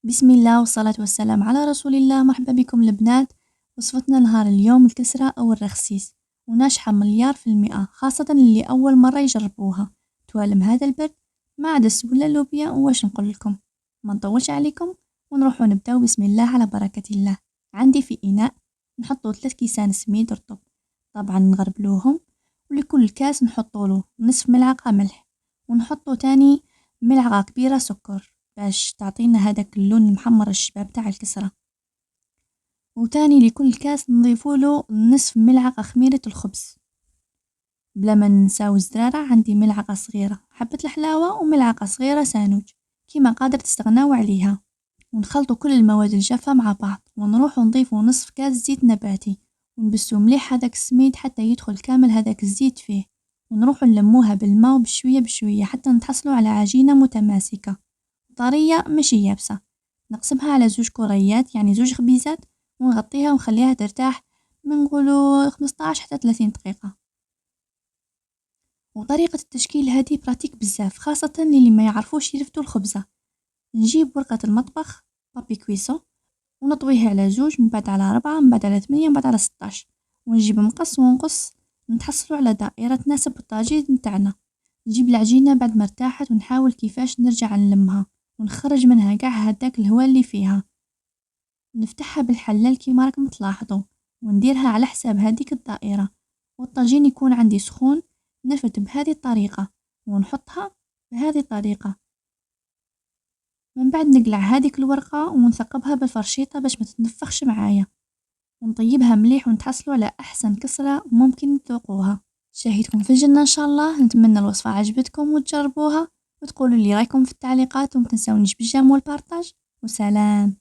بسم الله والصلاة والسلام على رسول الله. مرحبا بكم البنات. وصفتنا نهار اليوم الكسرة أو الرخسيس، وناجحة مليار في المئة، خاصة اللي أول مرة يجربوها. توالم هذا البرد ما عدس ولا لوبيا، واش نقول لكم؟ ما نطولش عليكم ونروحوا نبداو. بسم الله على بركة الله. عندي في إناء نحطوا 3 كيسان سميد رطب، طبعا نغربلوهم، ولكل كاس نحطوا له نصف ملعقة ملح، ونحطوا تاني ملعقة كبيرة سكر باش تعطينا هذاك اللون المحمر الشباب تاع الكسرة. وتاني لكل كاس نضيفوله نصف ملعقة خميرة الخبز. بلا ما ننساو الزرارة، عندي ملعقة صغيرة حبة الحلاوة وملعقة صغيرة سانوج، كيما قادر تستغناو عليها. ونخلطوا كل المواد الجافة مع بعض، ونروح نضيفوا نصف كاس زيت نباتي، ونبسوا مليح هذاك السميد حتى يدخل كامل هذاك الزيت فيه، ونروح نلموها بالماء بشوية بشوية حتى نتحصلوا على عجينة متماسكة طرية ماشي يابسة. نقسمها على 2 كريات، يعني 2 خبيزات، ونغطيها ونخليها ترتاح من نقولوا 15 حتى 30 دقيقة. وطريقة التشكيل هذه براتيك بزاف، خاصة اللي ما يعرفوش يرفدوا الخبزة. نجيب ورقة المطبخ بابي كويسو، ونطويها على 2، من بعد على 4، من بعد على 8، من بعد على 16، ونجيب مقص ونقص، نتحصلوا على دائرة تناسب الطاجين نتاعنا. نجيب العجينة بعد ما ارتاحت ونحاول كيفاش نرجع نلمها ونخرج منها قاع هداك الهواء اللي فيها، نفتحها بالحلال كيما راكم تلاحظوا، ونديرها على حساب هذيك الدائرة. والطاجين يكون عندي سخون، نفرد بهذه الطريقة ونحطها بهذه الطريقة. من بعد نقلع هذيك الورقة ونثقبها بالفرشيطة باش ما تتنفخش معايا، ونطيبها مليح ونتحصلوا على أحسن كسرة ممكن تذوقوها. شاهدكم في الجنة إن شاء الله. نتمنى الوصفة عجبتكم وتجربوها، وتقولوا لي رايكم في التعليقات، وما تنسونيش بالجيم والبارطاج. وسلام.